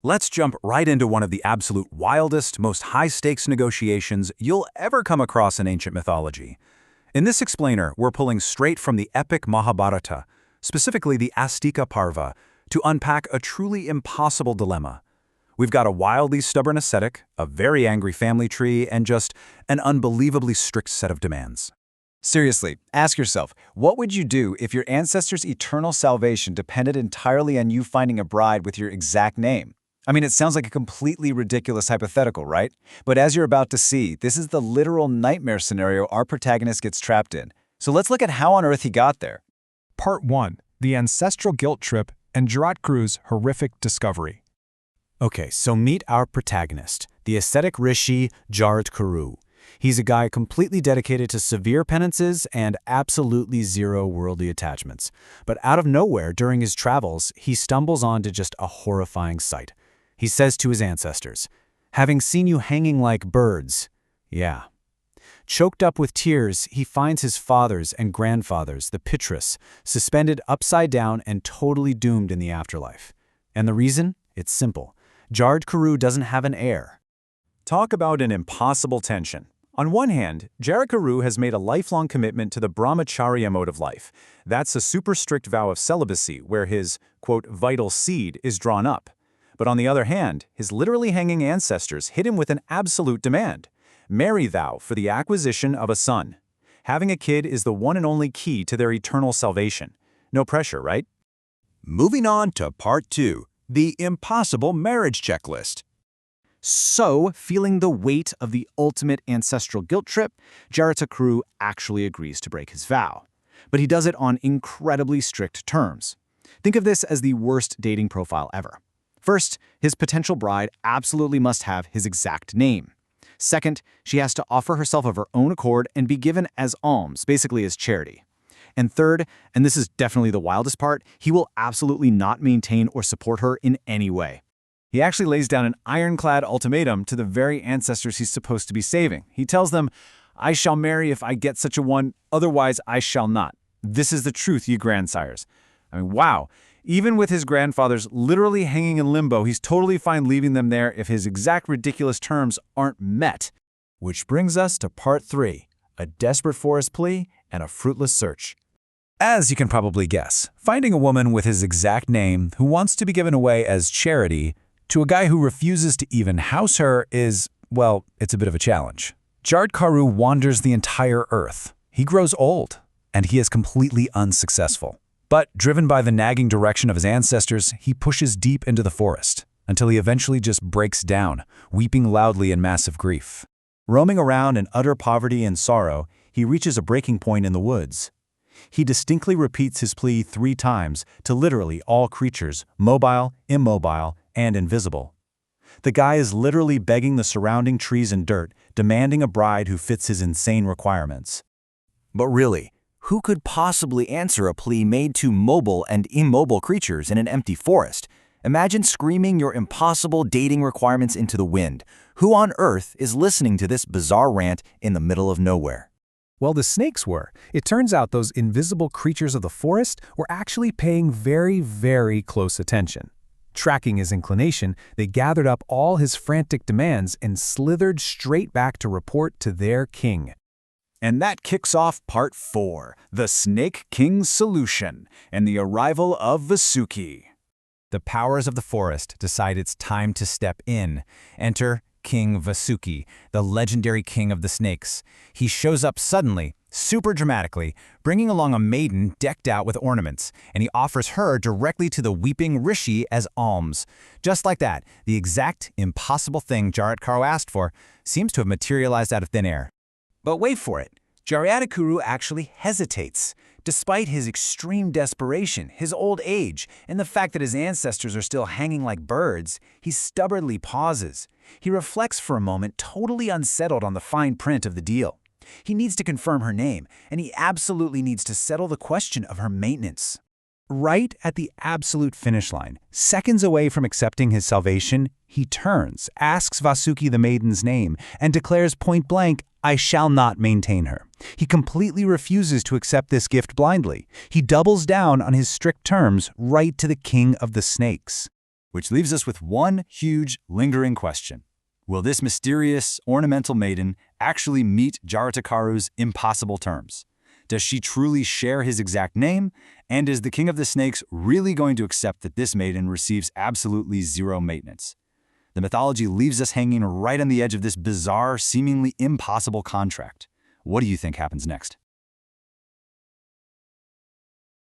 Let's jump right into one of the absolute wildest, most high-stakes negotiations you'll ever come across in ancient mythology. In this explainer, we're pulling straight from the epic Mahabharata, specifically the Astika Parva, to unpack a truly impossible dilemma. We've got a wildly stubborn ascetic, a very angry family tree, and just an unbelievably strict set of demands. Seriously, ask yourself, what would you do if your ancestors' eternal salvation depended entirely on you finding a bride with your exact name? I mean, it sounds like a completely ridiculous hypothetical, right? But as you're about to see, this is the literal nightmare scenario our protagonist gets trapped in. So let's look at how on earth he got there. Part 1. The Ancestral Guilt Trip and Jaratkaru's Horrific Discovery. Okay, so meet our protagonist, the ascetic rishi Jaratkaru. He's a guy completely dedicated to severe penances and absolutely zero worldly attachments. But out of nowhere, during his travels, he stumbles onto just a horrifying sight. He says to his ancestors, "Having seen you hanging like birds." Yeah. Choked up with tears, he finds his fathers and grandfathers, the Pitras, suspended upside down and totally doomed in the afterlife. And the reason? It's simple. Jaratkaru doesn't have an heir. Talk about an impossible tension. On one hand, Jaratkaru has made a lifelong commitment to the brahmacharya mode of life. That's a super strict vow of celibacy where his, quote, vital seed is drawn up. But on the other hand, his literally hanging ancestors hit him with an absolute demand. Marry thou for the acquisition of a son. Having a kid is the one and only key to their eternal salvation. No pressure, right? Moving on to Part 2, the impossible marriage checklist. So, feeling the weight of the ultimate ancestral guilt trip, Jaratkaru actually agrees to break his vow. But he does it on incredibly strict terms. Think of this as the worst dating profile ever. First, his potential bride absolutely must have his exact name. Second, she has to offer herself of her own accord and be given as alms, basically as charity. And third, and this is definitely the wildest part, he will absolutely not maintain or support her in any way. He actually lays down an ironclad ultimatum to the very ancestors he's supposed to be saving. He tells them, "I shall marry if I get such a one, otherwise I shall not. This is the truth, ye grandsires." I mean, wow. Even with his grandfathers literally hanging in limbo, he's totally fine leaving them there if his exact ridiculous terms aren't met. Which brings us to Part 3, a desperate forest plea and a fruitless search. As you can probably guess, finding a woman with his exact name who wants to be given away as charity to a guy who refuses to even house her is, well, it's a bit of a challenge. Jaratkaru wanders the entire earth. He grows old, and he is completely unsuccessful. But driven by the nagging direction of his ancestors, he pushes deep into the forest, until he eventually just breaks down, weeping loudly in massive grief. Roaming around in utter poverty and sorrow, he reaches a breaking point in the woods. He distinctly repeats his plea 3 times to literally all creatures, mobile, immobile, and invisible. The guy is literally begging the surrounding trees and dirt, demanding a bride who fits his insane requirements. But really, who could possibly answer a plea made to mobile and immobile creatures in an empty forest? Imagine screaming your impossible dating requirements into the wind. Who on earth is listening to this bizarre rant in the middle of nowhere? Well, the snakes were. It turns out those invisible creatures of the forest were actually paying very, very close attention. Tracking his inclination, they gathered up all his frantic demands and slithered straight back to report to their king. And that kicks off Part 4, the Snake King's Solution, and the arrival of Vasuki. The powers of the forest decide it's time to step in. Enter King Vasuki, the legendary king of the snakes. He shows up suddenly, super dramatically, bringing along a maiden decked out with ornaments, and he offers her directly to the weeping rishi as alms. Just like that, the exact impossible thing Jaratkaru asked for seems to have materialized out of thin air. But wait for it. Jaratkaru actually hesitates. Despite his extreme desperation, his old age, and the fact that his ancestors are still hanging like birds, he stubbornly pauses. He reflects for a moment, totally unsettled on the fine print of the deal. He needs to confirm her name, and he absolutely needs to settle the question of her maintenance. Right at the absolute finish line, seconds away from accepting his salvation, he turns, asks Vasuki the maiden's name, and declares point blank, "I shall not maintain her." He completely refuses to accept this gift blindly. He doubles down on his strict terms right to the king of the snakes. Which leaves us with one huge, lingering question. Will this mysterious, ornamental maiden actually meet Jaratkaru's impossible terms? Does she truly share his exact name? And is the King of the Snakes really going to accept that this maiden receives absolutely zero maintenance? The mythology leaves us hanging right on the edge of this bizarre, seemingly impossible contract. What do you think happens next?